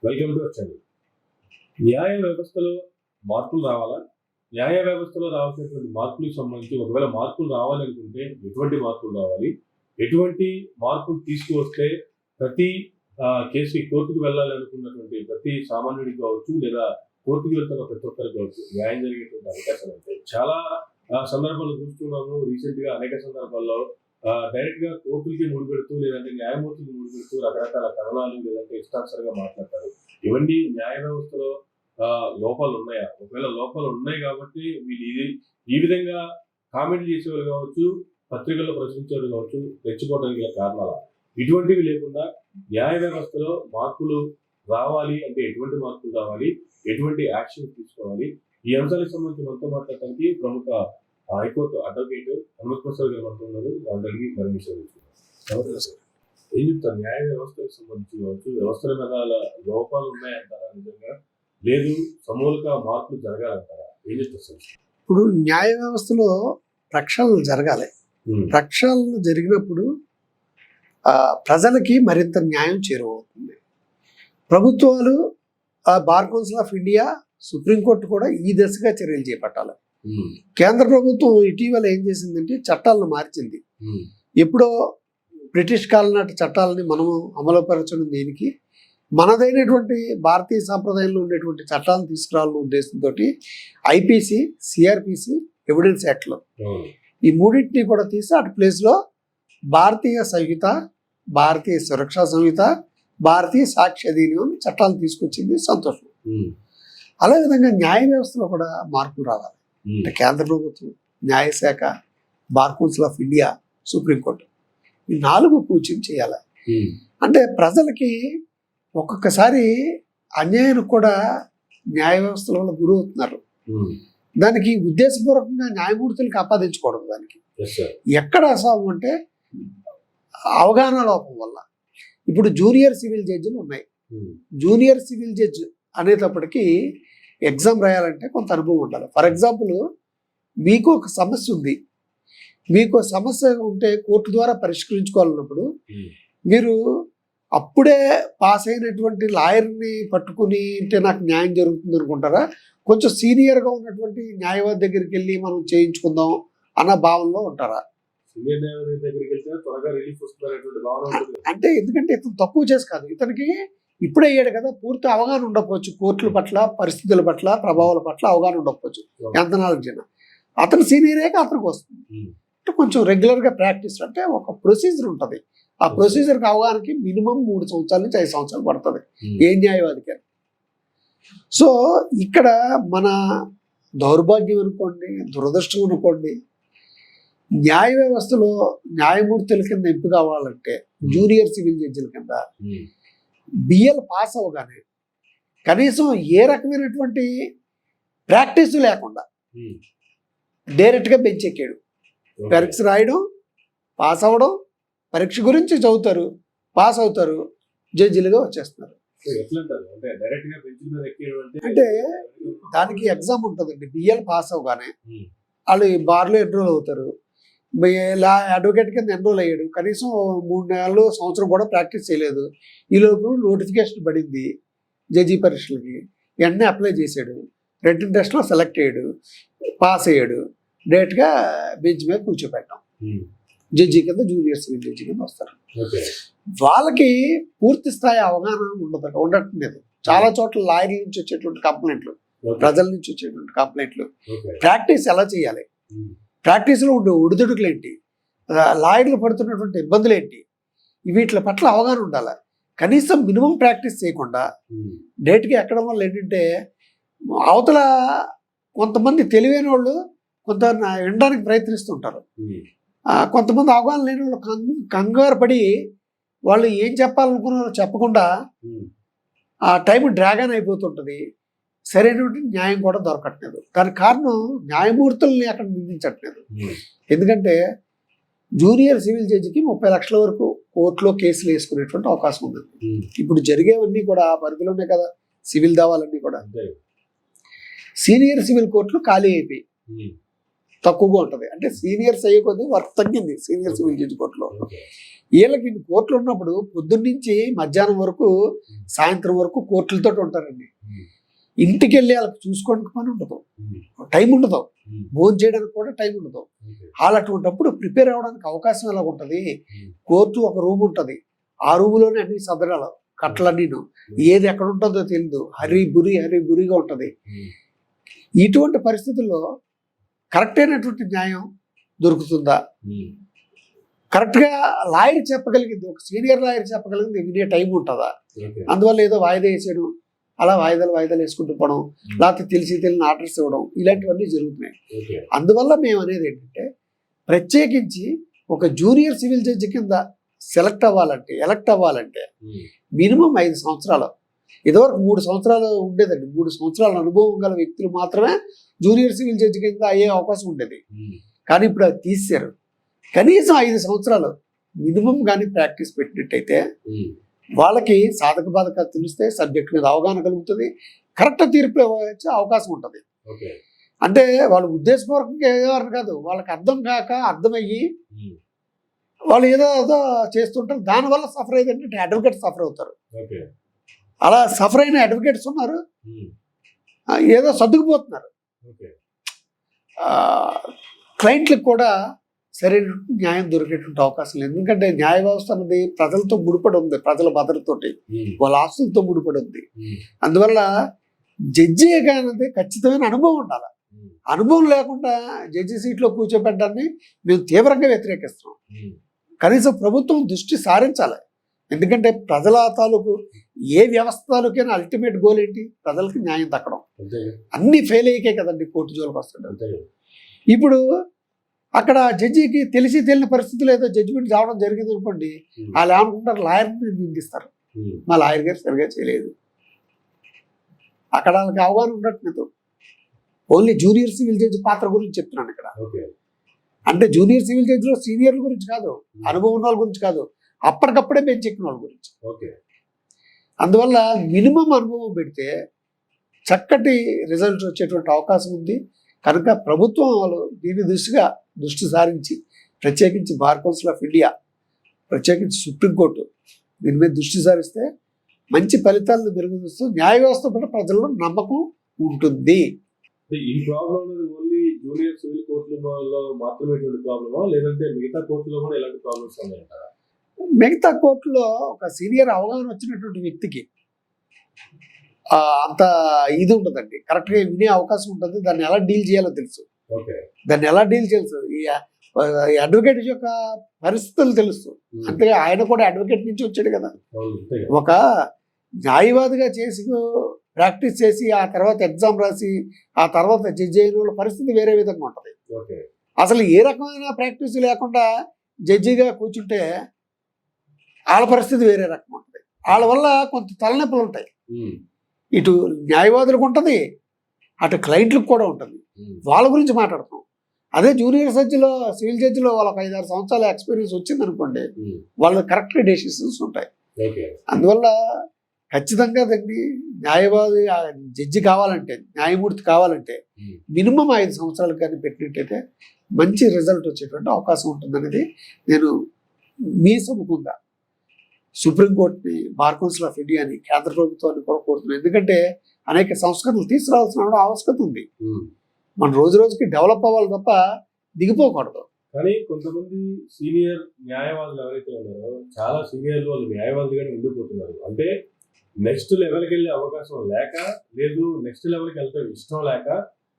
Welcome to channel. న్యాయ వ్యవస్థలో మార్పులు రావాలా? న్యాయ వ్యవస్థలో రావాల్సినటువంటి మార్పులకు సంబంధించి ఒకవేళ మార్పులు రావాలనుకుంటే ఎటువంటి మార్పులు రావాలి? ఎటువంటి మార్పులు తీసుకువస్తే ప్రతి కేసుకి కోర్టుకు వెళ్ళాలనుకున్నటువంటి ప్రతి సామాన్యుడికి కావచ్చు, లేదా కోర్టుకు వెళ్తున్న ప్రతి ఒక్కరికి కావచ్చు న్యాయం జరిగేటువంటి అవకాశాలు ఉంటాయి. చాలా సందర్భాలు చూస్తున్నాము. రీసెంట్ గా అనేక సందర్భాల్లో డైరెక్ట్ గా కోర్టులకి ముడిపెడుతూ, లేదంటే న్యాయమూర్తులకు ముడిపెడుతూ రకరకాల కథనాలు లేదంటే ఇష్టానుసారంగా మాట్లాడతారు. ఇవన్నీ న్యాయ వ్యవస్థలో లోపాలు ఉన్నాయా? ఒకవేళ లోపాలు ఉన్నాయి కాబట్టి వీళ్ళు ఈ విధంగా కామెంట్ చేసేవాళ్ళు కావచ్చు, పత్రికల్లో ప్రశ్నించేవాళ్ళు కావచ్చు, రెచ్చిపోవడానికి గల కారణాలు ఇటువంటివి లేకుండా న్యాయ వ్యవస్థలో మార్పులు రావాలి అంటే ఎటువంటి మార్పులు రావాలి, ఎటువంటి యాక్షన్ తీసుకోవాలి, ఈ అంశాలకు సంబంధించి మనతో మాట్లాడటానికి ప్రముఖ హైకోర్టు అడ్వకేట్ హనుమత్ ప్రసాద్ గారు మనతో ఉన్నారు. వాళ్ళకి పర్మిషన్ ఇస్తున్నారు. ఏం చెప్తారు? న్యాయ వ్యవస్థకు సంబంధించి కావచ్చు, వ్యవస్థల మీద లోపాలు ఉన్నాయంటారా? నిజంగా లేదు సమూలక మార్పులు జరగాలంటారా? ఏం చెప్తారు? ఇప్పుడు న్యాయ వ్యవస్థలో ప్రక్షాళన జరగాలి. ప్రక్షాళన జరిగినప్పుడు ప్రజలకి మరింత న్యాయం చేరువవుతుంది. ప్రభుత్వాలు, bar council of India, supreme court కూడా ఈ దశగా చర్యలు చేపట్టాలి. కేంద్ర ప్రభుత్వం ఇటీవల ఏం చేసిందంటే చట్టాలను మార్చింది. ఎప్పుడో బ్రిటిష్ కాలం నాటి చట్టాలని మనము అమలుపరచడం దేనికి, మనదైనటువంటి భారతీయ సాంప్రదాయంలో ఉండేటువంటి చట్టాలను తీసుకురావాలన్న ఉద్దేశంతో ఐపీసీ, సిఆర్పిసి, ఎవిడెన్స్ యాక్ట్లో ఈ మూడింటిని కూడా తీసి అటు ప్లేస్లో భారతీయ సంహిత, భారతీయ సురక్షా సంహిత, భారతీయ సాక్ష్య అధినియం చట్టాలు తీసుకొచ్చింది. సంతోషం. అదేవిధంగా న్యాయ వ్యవస్థలో కూడా మార్పులు రావాలి. అంటే కేంద్ర ప్రభుత్వం, న్యాయశాఖ, bar council of India, supreme court ఈ 4 కూర్చొని చేయాలి. అంటే ప్రజలకి ఒక్కొక్కసారి అన్యాయానికి కూడా న్యాయ వ్యవస్థల వల్ల గురి అవుతున్నారు. దానికి ఉద్దేశపూర్వకంగా న్యాయమూర్తులకు ఆపాదించకూడదు. దానికి ఎక్కడ అసాము అంటే అవగాహన లోపం వల్ల. ఇప్పుడు జూనియర్ సివిల్ జడ్జిలు ఉన్నాయి. జూనియర్ సివిల్ జడ్జి అనేటప్పటికీ ఎగ్జామ్ రాయాలంటే కొంత అనుభవం ఉండాలి. ఫర్ ఎగ్జాంపుల్, మీకు ఒక సమస్య ఉంది, మీకు సమస్య ఉంటే కోర్టు ద్వారా పరిష్కరించుకోవాలన్నప్పుడు మీరు అప్పుడే పాస్ అయినటువంటి లాయర్ని పట్టుకుని అంటే నాకు న్యాయం జరుగుతుంది అనుకుంటారా? కొంచెం సీనియర్గా ఉన్నటువంటి న్యాయవాది దగ్గరికి వెళ్ళి మనం చేయించుకుందాం అన్న భావనలో ఉంటారా? అంటే ఎందుకంటే ఇతను తక్కువ చేసి కాదు, ఇతనికి ఇప్పుడే అయ్యాడు కదా, పూర్తి అవగాహన ఉండకపోవచ్చు. కోర్టుల పట్ల, పరిస్థితుల పట్ల, ప్రభావాల పట్ల అవగాహన ఉండకపోవచ్చు. ఎంత నాలెడ్జ్ అయినా అతను సీనియరేగా అతనికి వస్తుంది. అంటే కొంచెం రెగ్యులర్గా ప్రాక్టీస్, అంటే ఒక ప్రొసీజర్ ఉంటుంది. ఆ ప్రొసీజర్కి అవగాహనకి మినిమం 3 సంవత్సరాల నుంచి 5 సంవత్సరాలు పడుతుంది ఏ న్యాయవాదికి. సో ఇక్కడ మన దౌర్భాగ్యం అనుకోండి, దురదృష్టం అనుకోండి, న్యాయ వ్యవస్థలో న్యాయమూర్తుల కింద ఎంపిక కావాలంటే జూనియర్ సివిల్ జడ్జిల కింద బిఎల్ పాస్ అవగానే కనీసం ఏ రకమైనటువంటి ప్రాక్టీస్ లేకుండా డైరెక్ట్గా బెంచ్ ఎక్కాడు, పరీక్ష రాయడం, పాస్ అవ్వడం, పరీక్ష గురించి చదువుతారు, పాస్ అవుతారు, జడ్జిలుగా వచ్చేస్తున్నారు. అంటే దానికి ఎగ్జామ్ ఉంటుందండి. బిఎల్ పాస్ అవగానే వాళ్ళు బార్లో ఎన్రోల్ అవుతారు. అడ్వకేట్ కింద ఎన్రోల్ అయ్యాడు, కనీసం 3 నెలలు, సంవత్సరం కూడా ప్రాక్టీస్ చేయలేదు. ఈలోపు నోటిఫికేషన్ పడింది జడ్జి పరీక్షలకి, వెంటనే అప్లై చేశాడు, రిటన్ టెస్ట్లో సెలెక్ట్ అయ్యాడు, పాస్ అయ్యాడు, డైరెక్ట్గా బెంచ్ మీద కూర్చోపెట్టాం. జడ్జి కింద, జూనియర్ సివిల్ జడ్జి కింద వస్తారు. వాళ్ళకి పూర్తి స్థాయి అవగాహన ఉండట్లేదు. చాలా చోట్ల లాయర్ల నుంచి వచ్చేటువంటి కంప్లైంట్లు, ప్రజల నుంచి వచ్చేటువంటి కంప్లైంట్లు, ప్రాక్టీస్ ఎలా చేయాలి, ప్రాక్టీస్లో ఉండే ఒడిదుడుకులు ఏంటి, లాయర్లు పడుతున్నటువంటి ఇబ్బందులు ఏంటి, వీటి పట్ల అవగాహన ఉండాలి. కనీసం మినిమం ప్రాక్టీస్ చేయకుండా డైరెక్ట్గా ఎక్కడం వల్ల ఏంటంటే అవతల కొంతమంది తెలివైన వాళ్ళు కొంత వినడానికి ప్రయత్నిస్తుంటారు. కొంతమంది అవగాహన లేని వాళ్ళు కంగారు పడి వాళ్ళు ఏం చెప్పాలనుకున్నారో చెప్పకుండా ఆ టైం డ్రాగన్ అయిపోతుంటుంది. సరైనటువంటి న్యాయం కూడా దొరకట్లేదు. దానికి కారణం న్యాయమూర్తుల్ని అక్కడ నిందించట్లేదు. ఎందుకంటే జూనియర్ సివిల్ జడ్జికి 30 లక్షల వరకు కోర్టులో కేసులు వేసుకునేటువంటి అవకాశం ఉంది. ఇప్పుడు జరిగేవన్నీ కూడా ఆ పరిధిలోనే కదా సివిల్ దావాలన్నీ కూడా. సీనియర్ సివిల్ కోర్టులు ఖాళీ అయిపోయి తక్కువగా ఉంటుంది. అంటే సీనియర్స్ అయ్యే కొద్దీ వర్క్ తగ్గింది సీనియర్ సివిల్ జడ్జి కోర్టులో. వీళ్ళకి ఇన్ని కోర్టులు ఉన్నప్పుడు పొద్దున్నుంచి మధ్యాహ్నం వరకు సాయంత్రం వరకు కోర్టులతో ఉంటారండి. ఇంటికి వెళ్ళి వాళ్ళకి చూసుకోవడానికి పని ఉండదు, టైం ఉండదు, భోజనం చేయడానికి కూడా టైం ఉండదు. వాళ్ళు అటువంటిప్పుడు ప్రిపేర్ అవ్వడానికి అవకాశం ఎలా ఉంటుంది? కోర్టు ఒక రూమ్ ఉంటుంది, ఆ రూములోనే అన్ని సదరాలు కట్టలన్నీను, ఏది ఎక్కడ ఉంటుందో తెలియదు, హరి బురిగా ఉంటుంది. ఇటువంటి పరిస్థితుల్లో కరెక్ట్ అయినటువంటి న్యాయం దొరుకుతుందా? కరెక్ట్గా లాయర్ చెప్పగలిగింది, ఒక సీనియర్ లాయర్ చెప్పగలిగింది వినే టైం ఉంటుందా? అందువల్ల ఏదో వాయిదా వేసేయడం, అలా వాయిదాలు వేసుకుంటూ పోవడం, లేకపోతే తెలియని ఆర్డర్స్ ఇవ్వడం, ఇలాంటివన్నీ జరుగుతున్నాయి. అందువల్ల మేము అనేది ఏంటంటే, ప్రత్యేకించి ఒక జూనియర్ సివిల్ జడ్జి కింద ఎలక్ట్ అవ్వాలంటే మినిమం 5 సంవత్సరాలు. ఇదివరకు 3 సంవత్సరాలు ఉండేదండి. 3 సంవత్సరాల అనుభవం గల వ్యక్తులు మాత్రమే జూనియర్ సివిల్ జడ్జి కింద అయ్యే అవకాశం ఉండేది. కానీ ఇప్పుడు అది తీశారు. కనీసం 5 సంవత్సరాలు మినిమం కానీ ప్రాక్టీస్ పెట్టినట్టయితే వాళ్ళకి సాధక బాధకాలు తెలిస్తే, సబ్జెక్ట్ మీద అవగాహన కలుగుతుంది, కరెక్ట్ తీర్పు ఇవ్వచ్చే అవకాశం ఉంటుంది. అంటే వాళ్ళు ఉద్దేశపూర్వకంగా ఏవారు కాదు, వాళ్ళకి అర్థం కాక అర్థమయ్యి వాళ్ళు ఏదో చేస్తుంటారు. దానివల్ల సఫర్ అయ్యేదంటే అడ్వకేట్ సఫర్ అవుతారు. అలా సఫర్ అయిన అడ్వకేట్స్ ఉన్నారు, ఏదో సర్దుకుపోతున్నారు. క్లయింట్లకు కూడా సరైన న్యాయం దొరికేటువంటి అవకాశం లేదు. ఎందుకంటే న్యాయ వ్యవస్థ అనేది ప్రజలతో ముడిపడి ఉంది, ప్రజల భద్రతతోటి, వాళ్ళ ఆస్తులతో ముడిపడి ఉంది. అందువల్ల జడ్జి అనేది ఖచ్చితమైన అనుభవం ఉండాలి. అనుభవం లేకుండా జడ్జి సీట్లో కూర్చోబెట్టడాన్ని మేము తీవ్రంగా వ్యతిరేకిస్తున్నాం. కనీసం ప్రభుత్వం దృష్టి సారించాలి. ఎందుకంటే ప్రజల తాలూకు ఏ వ్యవస్థ తాలూకైనా అల్టిమేట్ గోల్ ఏంటి? ప్రజలకు న్యాయం దక్కడం. అన్ని ఫెయిల్ అయ్యకే కదండి కోర్టు జోలికి వస్తుంది. ఇప్పుడు అక్కడ జడ్జికి తెలియని పరిస్థితులు ఏదో జడ్జిమెంట్ రావడం జరిగింది అనుకోండి, వాళ్ళు ఏమనుకుంటారు, లాయర్ని నిందిస్తారు, మా లాయర్ గారు సరిగా చేయలేదు. అక్కడ వాళ్ళకి అవగాహన ఉండట్లేదు. ఓన్లీ జూనియర్ సివిల్ జడ్జి పాత్ర గురించి చెప్తున్నాను ఇక్కడ. అంటే జూనియర్ సివిల్ జడ్జిలో సీనియర్ల గురించి కాదు, అనుభవం ఉన్న వాళ్ళ గురించి కాదు, అప్పటికప్పుడే బెంచ్ ఎక్కిన వాళ్ళ గురించి. అందువల్ల మినిమం అనుభవం పెడితే చక్కటి రిజల్ట్స్ వచ్చేటువంటి అవకాశం ఉంది. కనుక ప్రభుత్వం వాళ్ళు దీని దృష్టి సారించి, ప్రత్యేకించి బార్ కౌన్సిల్ ఆఫ్ ఇండియా, ప్రత్యేకించి సుప్రీంకోర్టు దీని మీద దృష్టి సారిస్తే మంచి ఫలితాలను మెరుగుపరుస్తూ న్యాయ వ్యవస్థ పట్ల ప్రజల్లో నమ్మకం ఉంటుంది. ఈ ప్రాబ్లం ఓన్లీ జూనియర్ సివిల్ కోర్టులలో మాత్రమే ప్రాబ్లమా, లేదంటే మిగతా కోర్టులో కూడా ఎలాంటి ప్రాబ్లమ్స్ ఉన్నాయంటారా? మిగతా కోర్టులో ఒక సీనియర్ అవగాహన వచ్చినటువంటి వ్యక్తికి అంత ఇది ఉంటుందండి, కరెక్ట్గా వినే అవకాశం ఉంటుంది. దాన్ని ఎలా డీల్ చేయాలో తెలుసు, ఈ అడ్వకేట్ యొక్క పరిస్థితులు తెలుసు. అంటే ఆయన కూడా అడ్వకేట్ నుంచి వచ్చాడు కదా. ఒక న్యాయవాదిగా చేసి ప్రాక్టీస్ చేసి ఆ తర్వాత ఎగ్జామ్ రాసి ఆ తర్వాత జడ్జి అయిన వాళ్ళ పరిస్థితి వేరే విధంగా ఉంటుంది. అసలు ఏ రకమైన ప్రాక్టీస్ లేకుండా జడ్జిగా కూర్చుంటే వాళ్ళ పరిస్థితి వేరే రకం ఉంటుంది. వాళ్ళ వల్ల కొంత తలనొప్పులు ఉంటాయి. ఇటు న్యాయవాదులకు ఉంటుంది, అటు క్లయింట్లకు కూడా ఉంటుంది. వాళ్ళ గురించి మాట్లాడతాం. అదే జూనియర్ సివిల్ జడ్జిలో వాళ్ళకి 5-6 సంవత్సరాల ఎక్స్పీరియన్స్ వచ్చింది అనుకోండి, వాళ్ళు కరెక్ట్గా డెసిషన్స్ ఉంటాయి. అందువల్ల ఖచ్చితంగా దాన్ని న్యాయవాది జడ్జి కావాలంటే, న్యాయమూర్తి కావాలంటే మినిమం 5 సంవత్సరాలు కానీ పెట్టినట్టయితే మంచి రిజల్ట్ వచ్చేటువంటి అవకాశం ఉంటుందనేది నేను మీ సముఖంగా సుప్రీంకోర్టుని, బార్ కౌన్సిల్ ఆఫ్ ఇండియాని, కేంద్ర ప్రభుత్వాన్ని కూడా కోరుతున్నాను. ఎందుకంటే అనేక సంస్కరణలు తీసుకురావాల్సిన అవసరం ఉంది. మనం రోజు రోజుకి డెవలప్ అవ్వాలి తప్ప దిగిపోకూడదు. కానీ కొంతమంది సీనియర్ న్యాయవాదులు ఎవరైతే ఉన్నారో, చాలా సీనియర్లు వాళ్ళు న్యాయవాదులుగానే ఉండిపోతున్నారు. అంటే నెక్స్ట్ లెవెల్కి వెళ్ళే అవకాశం లేక, లేదు నెక్స్ట్ లెవెల్కి వెళ్తే ఇష్టం లేక,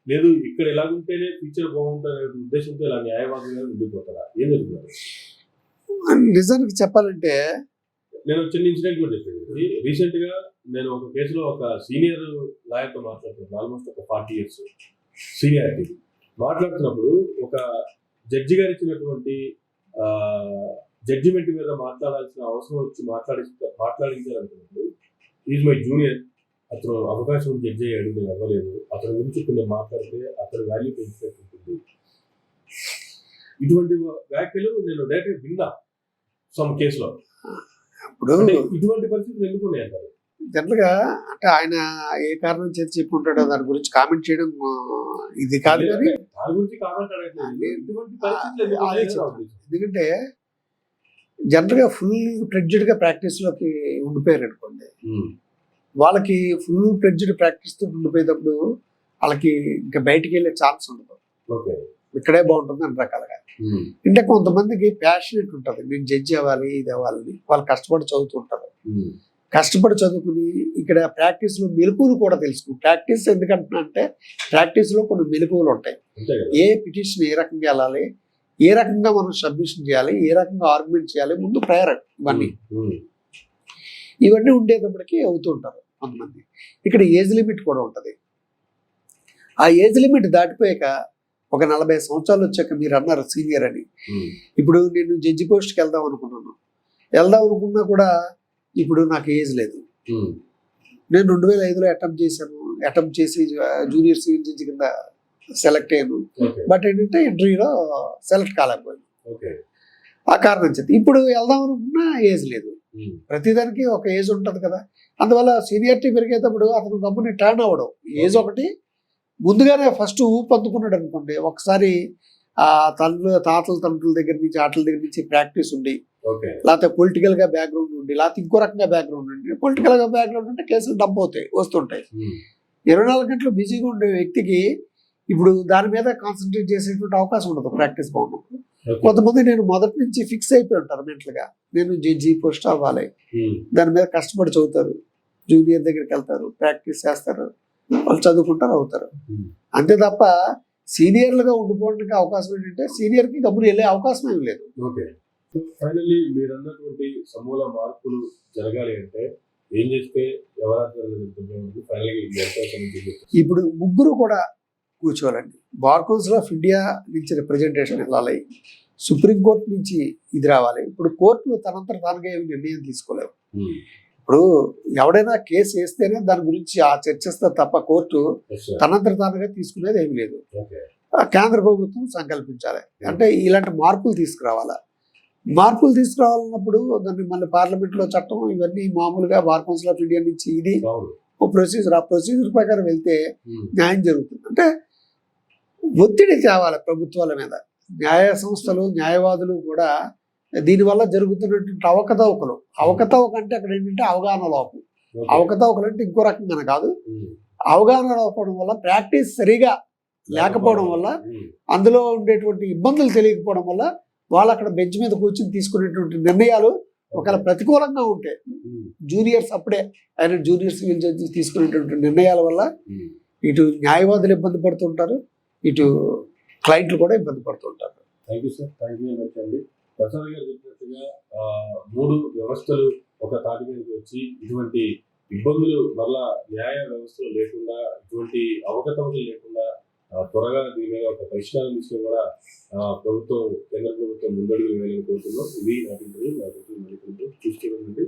లేదు ఇక్కడ ఎలాగుంటేనే ఫ్యూచర్ బాగుంటుంది ఉద్దేశంతో ఇలా న్యాయవాదులుగా ఉండిపోతారా? ఏం జరుగుతుంది? నిజానికి చెప్పాలంటే నేను చిన్న ఇన్సిడెంట్ కూడా చెప్పేది. రీసెంట్ గా నేను ఒక కేసులో ఒక సీనియర్ లాయర్తో మాట్లాడుతున్నాను, ఆల్మోస్ట్ ఒక 40 years సీనియారిటీ. మాట్లాడుతున్నప్పుడు ఒక జడ్జి గారు ఇచ్చినటువంటి జడ్జిమెంట్ మీద మాట్లాడాల్సిన అవసరం వచ్చి మాట్లాడించాలనుకున్నప్పుడు, ఈజ్ మై జూనియర్, అతను అవకాశం జడ్జి అయ్యాడు, నేను అవ్వలేదు, అతని గురించి కొన్ని మాట్లాడితే అతని వాల్యూ పెంచినట్టు ఉంటుంది. ఇటువంటి వ్యాఖ్యలు నేను డైరెక్ట్గా విన్నా సమ్ కేసులో. ఇప్పుడు ఇటువంటి పరిస్థితులు ఎందుకు ఉన్నాయంటారు? జనరల్గా అంటే ఆయన ఏ కారణం చేసి చెప్పుకుంటాడో దాని గురించి కామెంట్ చేయడం ఇది కాదు. కానీ దాని గురించి కామెంట్ ఎందుకంటే జనరల్గా ఫుల్ ఫ్లెడ్జ్డ్గా ప్రాక్టీస్లోకి ఉండిపోయారు అనుకోండి, వాళ్ళకి ఫుల్ ఫ్లెడ్జ్డ్ ప్రాక్టీస్తో ఉండిపోయేటప్పుడు వాళ్ళకి ఇంకా బయటికి వెళ్ళే ఛాన్స్ ఉండదు, ఓకే ఇక్కడే బాగుంటుంది అన్ని రకాలుగా. అంటే కొంతమందికి ప్యాషనెట్ ఉంటుంది, నేను జడ్జి అవ్వాలి ఇది అవ్వాలని, వాళ్ళు కష్టపడి చదువుతుంటారు. కష్టపడి చదువుకుని ఇక్కడ ప్రాక్టీస్లో మెలకువలు కూడా తెలుసుకుని, ప్రాక్టీస్ ఎందుకంటున్నా అంటే ప్రాక్టీస్లో కొన్ని మెలకువలు ఉంటాయి. అంతే కదా. ఏ పిటిషన్ ఏ రకంగా వెళ్ళాలి, ఏ రకంగా మనం సబ్మిషన్ చేయాలి, ఏ రకంగా ఆర్గ్యుమెంట్ చేయాలి, ముందు ప్రేయర్ ఇవన్నీ ఉండేటప్పటికీ అవుతూ ఉంటారు కొంతమంది. ఇక్కడ ఏజ్ లిమిట్ కూడా ఉంటుంది. ఆ ఏజ్ లిమిట్ దాటిపోయాక ఒక 40 సంవత్సరాలు వచ్చాక మీరు అన్నారు సీనియర్ అని. ఇప్పుడు నేను జడ్జి పోస్ట్కి వెళ్దాం అనుకున్నా కూడా ఇప్పుడు నాకు ఏజ్ లేదు. నేను 2005లో అటెంప్ట్ చేసి జూనియర్ సివిల్ జడ్జి కింద సెలెక్ట్ అయ్యాను. బట్ ఏంటంటే ఇంటర్వ్యూలో సెలెక్ట్ కాలేకపోయాను. ఆ కారణం చేతి ఇప్పుడు వెళ్దాం అనుకున్నా ఏజ్ లేదు. ప్రతిదానికి ఒక ఏజ్ ఉంటుంది కదా, అందువల్ల సీనియారిటీ పెరిగేటప్పుడు అతను గమ్ముని టర్న్ అవ్వడం. ఏజ్ ఒకటి ముందుగానే ఫస్ట్ ఊపు అందుకున్నాడు అనుకోండి, ఒకసారి ఆ తాతల తండ్రుల దగ్గర నుంచి ఆటల దగ్గర నుంచి ప్రాక్టీస్ ఉండి, లేకపోతే పొలిటికల్గా బ్యాక్గ్రౌండ్ ఉండి, లేకపోతే ఇంకో రకంగా బ్యాక్గ్రౌండ్ ఉండి, పొలిటికల్గా బ్యాక్గ్రౌండ్ అంటే కేసులు డబ్బు వస్తుంటాయి. 24 గంటలు బిజీగా ఉండే వ్యక్తికి ఇప్పుడు దాని మీద కాన్సన్ట్రేట్ చేసేటువంటి అవకాశం ఉండదు ప్రాక్టీస్ బాగున్నప్పుడు. కొంతమంది నేను మొదటి నుంచి ఫిక్స్ అయిపోయి ఉంటారు మెంటల్గా, నేను జడ్జి పోస్ట్ అవ్వాలి, దాని మీద కష్టపడి చదువుతారు, జూనియర్ దగ్గరికి వెళ్తారు, ప్రాక్టీస్ చేస్తారు, వాళ్ళు చదువుకుంటారు, అవుతారు. అంతే తప్ప సీనియర్లుగా ఉండిపోవడానికి అవకాశం ఏంటంటే సీనియర్కి గమ్మున వెళ్ళే అవకాశం ఏమి లేదు. ఫైనల్లీ మీరు అన్నటువంటి సమూల మార్పులు జరగాలి అంటే ఏం చేస్తే ఇప్పుడు ముగ్గురు కూడా కూర్చోవాలండి. బార్ కౌన్సిల్ ఆఫ్ ఇండియా నుంచి రిప్రజెంటేషన్ వెళ్ళాలి, సుప్రీంకోర్టు నుంచి ఇది రావాలి. ఇప్పుడు కోర్టులు తనంతట తానుగా ఏమి నిర్ణయం తీసుకోలేవు. ఇప్పుడు ఎవడైనా కేసు వేస్తేనే దాని గురించి చర్చిస్తే తప్ప కోర్టు తనంతట తానుగా తీసుకునేది ఏమి లేదు. కేంద్ర ప్రభుత్వం సంకల్పించాలి, అంటే ఇలాంటి మార్పులు తీసుకురావాలా. మార్పులు తీసుకురావాలన్నప్పుడు దాన్ని మళ్ళీ పార్లమెంట్లో చట్టం ఇవన్నీ మామూలుగా బార్ కౌన్సిల్ ఆఫ్ ఇండియా నుంచి ఇది ఓ ప్రొసీజర్, ఆ ప్రొసీజర్ ప్రకారం వెళ్తే న్యాయం జరుగుతుంది. అంటే ఒత్తిడి తేవాలి ప్రభుత్వాల మీద. న్యాయ సంస్థలు న్యాయవాదులు కూడా దీనివల్ల జరుగుతున్నటువంటి అవకతవక అంటే అక్కడ ఏంటంటే అవగాహన లోపం. అవకతవకలు అంటే ఇంకో రకంగా కాదు, అవగాహన లోపడం వల్ల, ప్రాక్టీస్ సరిగా లేకపోవడం వల్ల, అందులో ఉండేటువంటి ఇబ్బందులు తెలియకపోవడం వల్ల వాళ్ళు అక్కడ బెంచ్ మీద కూర్చొని తీసుకునేటువంటి నిర్ణయాలు ఒకవేళ ప్రతికూలంగా ఉంటే జూనియర్స్ అప్పుడే ఆయన జూనియర్ సివిల్ జడ్జి తీసుకునేటువంటి నిర్ణయాల వల్ల ఇటు న్యాయవాదులు ఇబ్బంది పడుతుంటారు, ఇటు క్లయింట్లు కూడా ఇబ్బంది పడుతుంటారు. Thank you sir, thank you very much అండి. ప్రసాద్ గారు చెప్పినట్టుగా 3 వ్యవస్థలు ఒక తాటి మీదకి వచ్చి ఇటువంటి ఇబ్బందులు మళ్ళా న్యాయ వ్యవస్థలో లేకుండా, ఇటువంటి అవకతవకలు లేకుండా త్వరగా దీని మీద ఒక పరిష్కారం తీసుకుని కూడా కేంద్ర ప్రభుత్వం ముందడుగు వేయాలని కోరుతున్నాం. ఇది నాటి ఇంటర్వ్యూ. చూస్తూ ఉండండి.